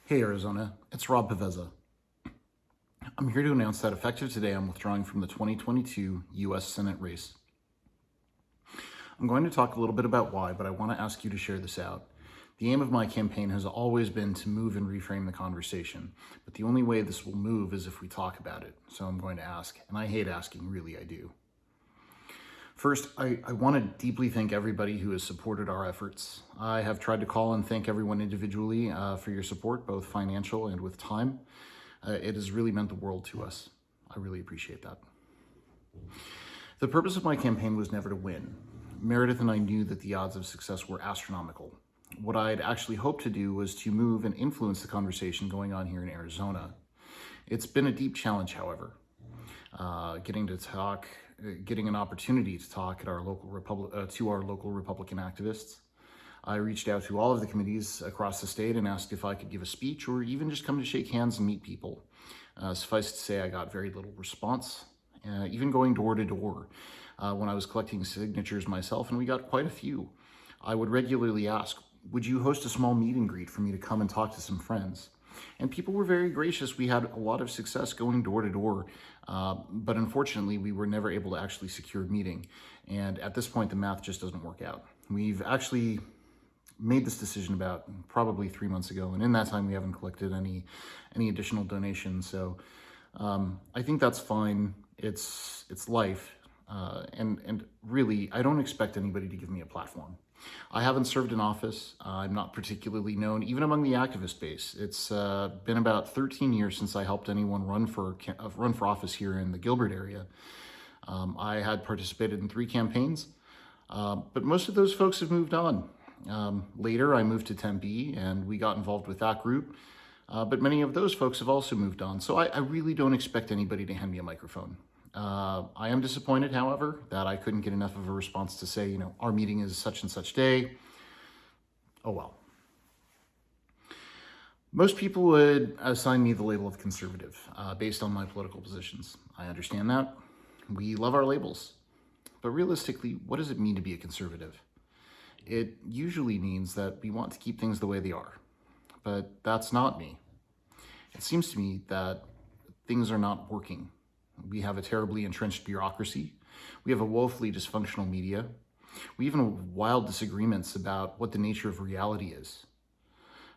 Hey Arizona, it's Rob Paveza. I'm here to announce that effective today, I'm withdrawing from the 2022 U.S. Senate race. I'm going to talk a little bit about why, but I want to ask you to share this out. The aim of my campaign has always been to move and reframe the conversation, but the only way this will move is if we talk about it. So I'm going to ask, and I hate asking, really I do. First, I want to deeply thank everybody who has supported our efforts. I have tried to call and thank everyone individually for your support, both financial and with time. It has really meant the world to us. I really appreciate that. The purpose of my campaign was never to win. Meredith and I knew that the odds of success were astronomical. What I'd actually hoped to do was to move and influence the conversation going on here in Arizona. It's been a deep challenge, however. Getting an opportunity to talk at our to our local Republican activists. I reached out to all of the committees across the state and asked if I could give a speech or even just come to shake hands and meet people. Suffice to say, I got very little response, even going door to door when I was collecting signatures myself, and we got quite a few. I would regularly ask, would you host a small meet and greet for me to come and talk to some friends? And people were very gracious. We had a lot of success going door to door, but unfortunately, we were never able to actually secure a meeting. And at this point, the math just doesn't work out. We've actually made this decision about probably 3 months ago, and in that time, we haven't collected any additional donations. So I think that's fine. It's life, and really, I don't expect anybody to give me a platform. I haven't served in office. I'm not particularly known, even among the activist base. It's been about 13 years since I helped anyone run for office here in the Gilbert area. I had participated in 3 campaigns, but most of those folks have moved on. Later, I moved to Tempe, and we got involved with that group, but many of those folks have also moved on. So I really don't expect anybody to hand me a microphone. I am disappointed, however, that I couldn't get enough of a response to say, our meeting is such and such day. Oh well. Most people would assign me the label of conservative based on my political positions. I understand that. We love our labels. But realistically, what does it mean to be a conservative? It usually means that we want to keep things the way they are. But that's not me. It seems to me that things are not working. We have a terribly entrenched bureaucracy. We have a woefully dysfunctional media. We even have wild disagreements about what the nature of reality is.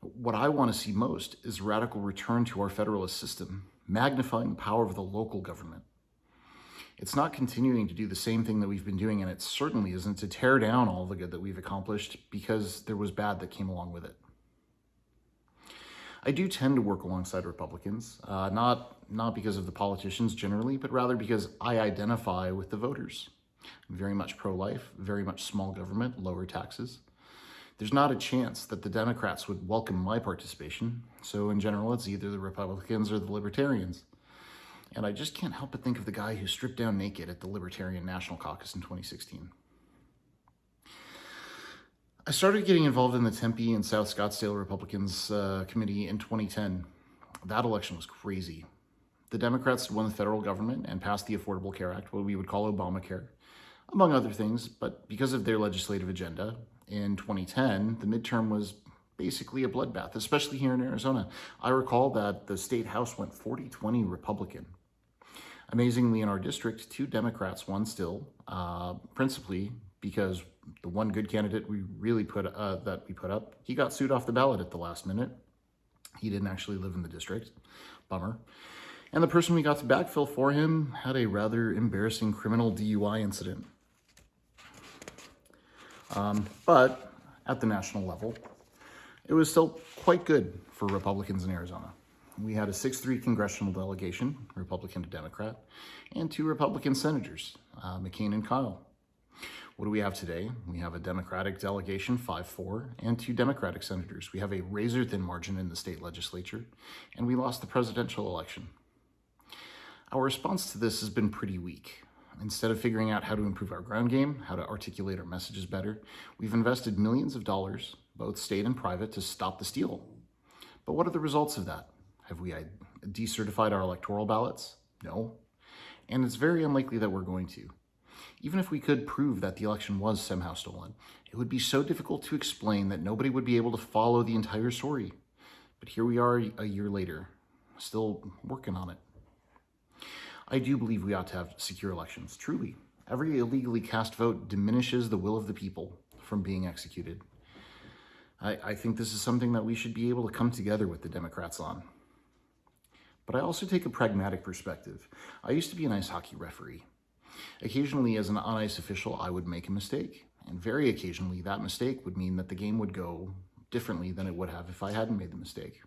What I want to see most is a radical return to our federalist system, magnifying the power of the local government. It's not continuing to do the same thing that we've been doing, and it certainly isn't to tear down all the good that we've accomplished because there was bad that came along with it. I do tend to work alongside Republicans, not because of the politicians generally, but rather because I identify with the voters. I'm very much pro-life, very much small government, lower taxes. There's not a chance that the Democrats would welcome my participation, so in general, it's either the Republicans or the Libertarians. And I just can't help but think of the guy who stripped down naked at the Libertarian National Caucus in 2016. I started getting involved in the Tempe and South Scottsdale Republicans committee in 2010. That election was crazy. The Democrats won the federal government and passed the Affordable Care Act, what we would call Obamacare, among other things, but because of their legislative agenda, in 2010, the midterm was basically a bloodbath, especially here in Arizona. I recall that the state house went 40-20 Republican. Amazingly, in our district, 2 Democrats won still, principally because the one good candidate we put up, he got sued off the ballot at the last minute. He didn't actually live in the district. Bummer. And the person we got to backfill for him had a rather embarrassing criminal DUI incident. But at the national level, it was still quite good for Republicans in Arizona. We had a 6-3 congressional delegation, Republican to Democrat, and 2 Republican senators, McCain and Kyle. What do we have today? We have a Democratic delegation, 5-4, and 2 Democratic senators. We have a razor-thin margin in the state legislature, and we lost the presidential election. Our response to this has been pretty weak. Instead of figuring out how to improve our ground game, how to articulate our messages better, we've invested millions of dollars, both state and private, to stop the steal. But what are the results of that? Have we decertified our electoral ballots? No. And it's very unlikely that we're going to. Even if we could prove that the election was somehow stolen, it would be so difficult to explain that nobody would be able to follow the entire story. But here we are a year later, still working on it. I do believe we ought to have secure elections, truly. Every illegally cast vote diminishes the will of the people from being executed. I think this is something that we should be able to come together with the Democrats on. But I also take a pragmatic perspective. I used to be an ice hockey referee. Occasionally, as an on-ice official, I would make a mistake. And very occasionally, that mistake would mean that the game would go differently than it would have if I hadn't made the mistake.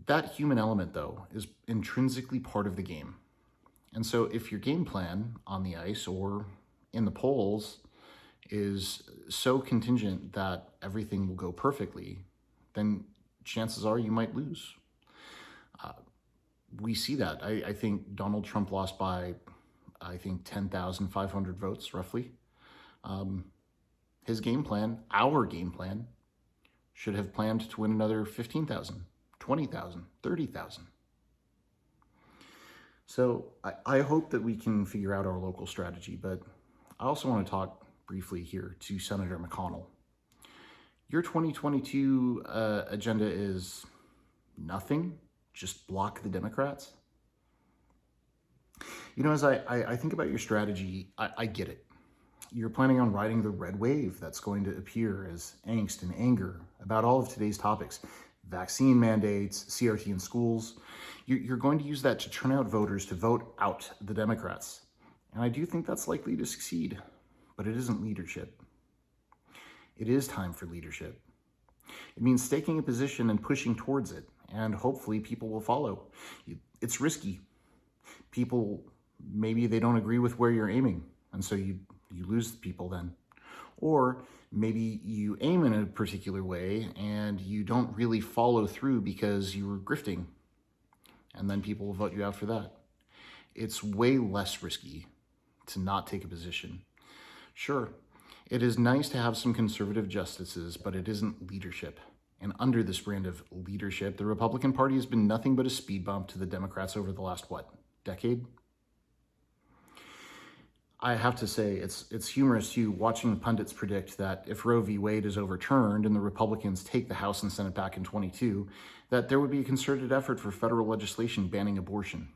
That human element, though, is intrinsically part of the game. And so if your game plan on the ice or in the polls is so contingent that everything will go perfectly, then chances are you might lose. We see that. I think Donald Trump lost by, 10,500 votes, roughly. His game plan, our game plan, should have planned to win another 15,000, 20,000, 30,000. So I hope that we can figure out our local strategy, but I also want to talk briefly here to Senator McConnell. Your 2022 agenda is nothing, just block the Democrats. You know, as I think about your strategy, I get it. You're planning on riding the red wave that's going to appear as angst and anger about all of today's topics. Vaccine mandates, CRT in schools. You're going to use that to turn out voters to vote out the Democrats. And I do think that's likely to succeed, but it isn't leadership. It is time for leadership. It means taking a position and pushing towards it, and hopefully people will follow. It's risky. People, maybe they don't agree with where you're aiming, and so you lose the people then. Or maybe you aim in a particular way and you don't really follow through because you were grifting, and then people will vote you out for that. It's way less risky to not take a position. Sure, it is nice to have some conservative justices, but it isn't leadership. And under this brand of leadership, the Republican Party has been nothing but a speed bump to the Democrats over the last, decade? I have to say, it's humorous too, watching pundits predict that if Roe v. Wade is overturned and the Republicans take the House and Senate back in 22, that there would be a concerted effort for federal legislation banning abortion.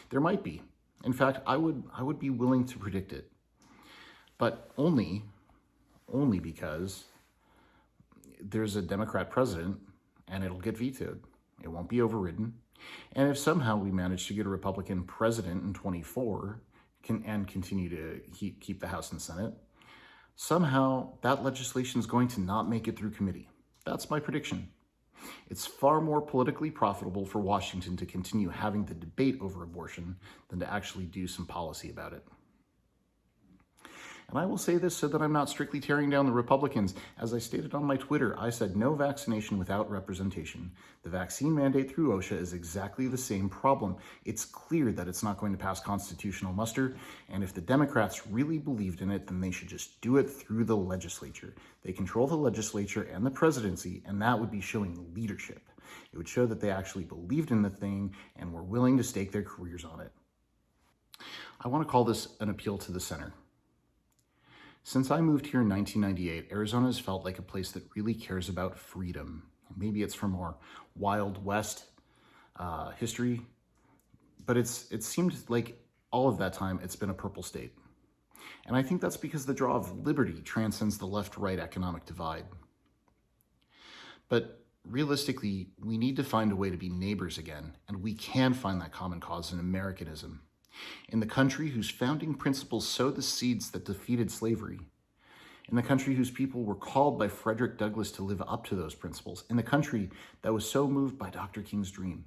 There might be. In fact, I would be willing to predict it. But only because there's a Democrat president and it'll get vetoed. It won't be overridden. And if somehow we manage to get a Republican president in 24 and continue to keep the House and Senate, somehow that legislation is going to not make it through committee. That's my prediction. It's far more politically profitable for Washington to continue having the debate over abortion than to actually do some policy about it. And I will say this so that I'm not strictly tearing down the Republicans. As I stated on my Twitter, I said no vaccination without representation. The vaccine mandate through OSHA is exactly the same problem. It's clear that it's not going to pass constitutional muster, and if the Democrats really believed in it, then they should just do it through the legislature. They control the legislature and the presidency, and that would be showing leadership. It would show that they actually believed in the thing and were willing to stake their careers on it. I want to call this an appeal to the center. Since I moved here in 1998, Arizona has felt like a place that really cares about freedom. Maybe it's from our Wild West history, but it seemed like all of that time it's been a purple state. And I think that's because the draw of liberty transcends the left-right economic divide. But realistically, we need to find a way to be neighbors again, and we can find that common cause in Americanism. In the country whose founding principles sowed the seeds that defeated slavery, in the country whose people were called by Frederick Douglass to live up to those principles, in the country that was so moved by Dr. King's dream,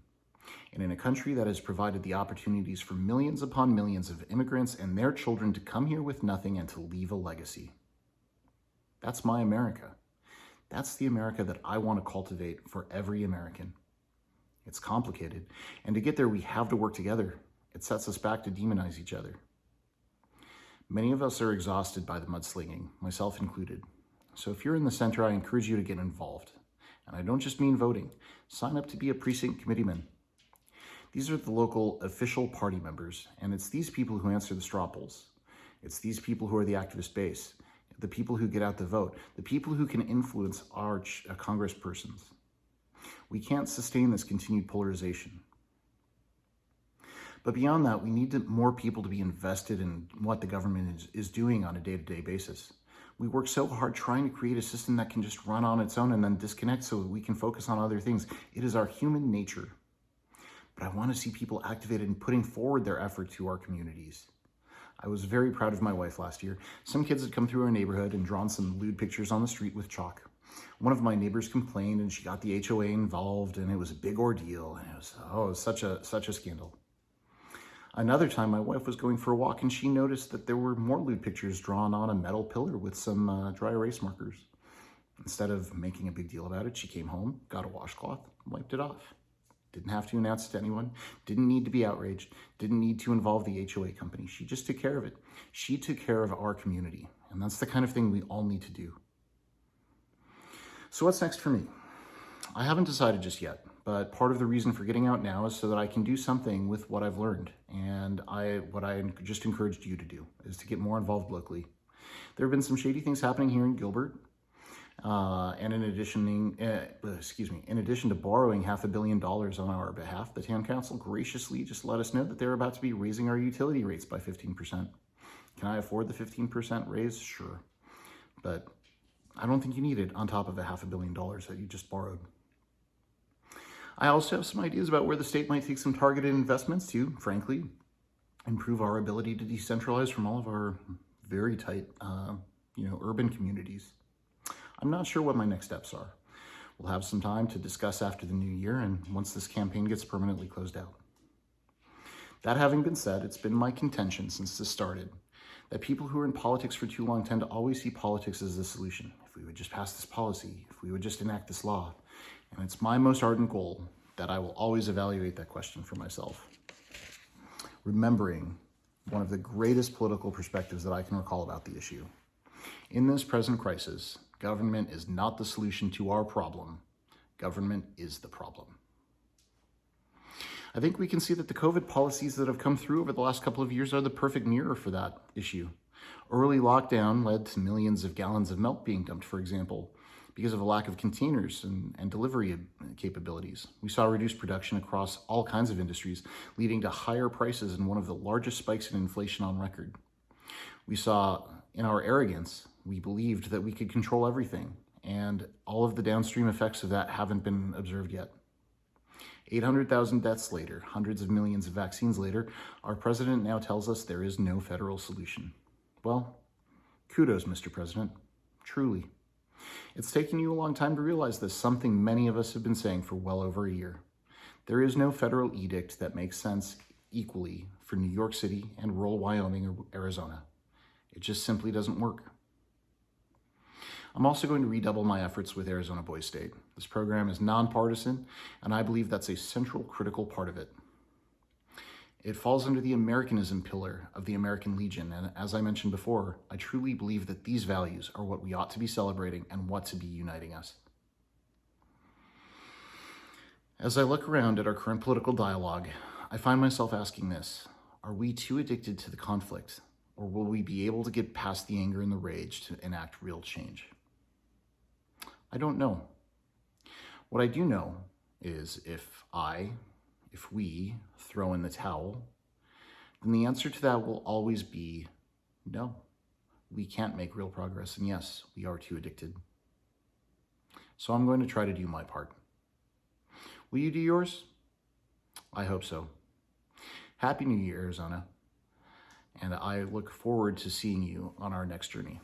and in a country that has provided the opportunities for millions upon millions of immigrants and their children to come here with nothing and to leave a legacy. That's my America. That's the America that I want to cultivate for every American. It's complicated, and to get there, we have to work together. It sets us back to demonize each other. Many of us are exhausted by the mudslinging, myself included. So if you're in the center, I encourage you to get involved. And I don't just mean voting. Sign up to be a precinct committeeman. These are the local official party members, and it's these people who answer the straw polls. It's these people who are the activist base, the people who get out the vote, the people who can influence our congresspersons. We can't sustain this continued polarization. But beyond that, we need more people to be invested in what the government is doing on a day-to-day basis. We work so hard trying to create a system that can just run on its own and then disconnect so we can focus on other things. It is our human nature. But I want to see people activated and putting forward their effort to our communities. I was very proud of my wife last year. Some kids had come through our neighborhood and drawn some lewd pictures on the street with chalk. One of my neighbors complained and she got the HOA involved and it was a big ordeal. And it was such a scandal. Another time, my wife was going for a walk and she noticed that there were more lewd pictures drawn on a metal pillar with some dry erase markers. Instead of making a big deal about it, she came home, got a washcloth, and wiped it off. Didn't have to announce it to anyone, didn't need to be outraged, didn't need to involve the HOA company. She just took care of it. She took care of our community, and that's the kind of thing we all need to do. So what's next for me? I haven't decided just yet. But part of the reason for getting out now is so that I can do something with what I've learned. And what I just encouraged you to do is to get more involved locally. There have been some shady things happening here in Gilbert. And in addition to borrowing $500 million on our behalf, the town council graciously just let us know that they're about to be raising our utility rates by 15%. Can I afford the 15% raise? Sure. But I don't think you need it on top of the $500 million that you just borrowed. I also have some ideas about where the state might take some targeted investments to, frankly, improve our ability to decentralize from all of our very tight, urban communities. I'm not sure what my next steps are. We'll have some time to discuss after the new year and once this campaign gets permanently closed out. That having been said, it's been my contention since this started that people who are in politics for too long tend to always see politics as the solution. If we would just pass this policy, if we would just enact this law. And it's my most ardent goal that I will always evaluate that question for myself. Remembering one of the greatest political perspectives that I can recall about the issue. In this present crisis, government is not the solution to our problem. Government is the problem. I think we can see that the COVID policies that have come through over the last couple of years are the perfect mirror for that issue. Early lockdown led to millions of gallons of milk being dumped, for example, because of a lack of containers and delivery capabilities. We saw reduced production across all kinds of industries, leading to higher prices and one of the largest spikes in inflation on record. We saw, in our arrogance, we believed that we could control everything, and all of the downstream effects of that haven't been observed yet. 800,000 deaths later, hundreds of millions of vaccines later, our president now tells us there is no federal solution. Well, kudos, Mr. President, truly. It's taken you a long time to realize this, something many of us have been saying for well over a year. There is no federal edict that makes sense equally for New York City and rural Wyoming or Arizona. It just simply doesn't work. I'm also going to redouble my efforts with Arizona Boys State. This program is nonpartisan, and I believe that's a central, critical part of it. It falls under the Americanism pillar of the American Legion, and as I mentioned before, I truly believe that these values are what we ought to be celebrating and what to be uniting us. As I look around at our current political dialogue, I find myself asking this: are we too addicted to the conflict, or will we be able to get past the anger and the rage to enact real change? I don't know. What I do know is if we throw in the towel, then the answer to that will always be no. We can't make real progress, and yes, we are too addicted. So I'm going to try to do my part. Will you do yours? I hope so. Happy New Year, Arizona, and I look forward to seeing you on our next journey.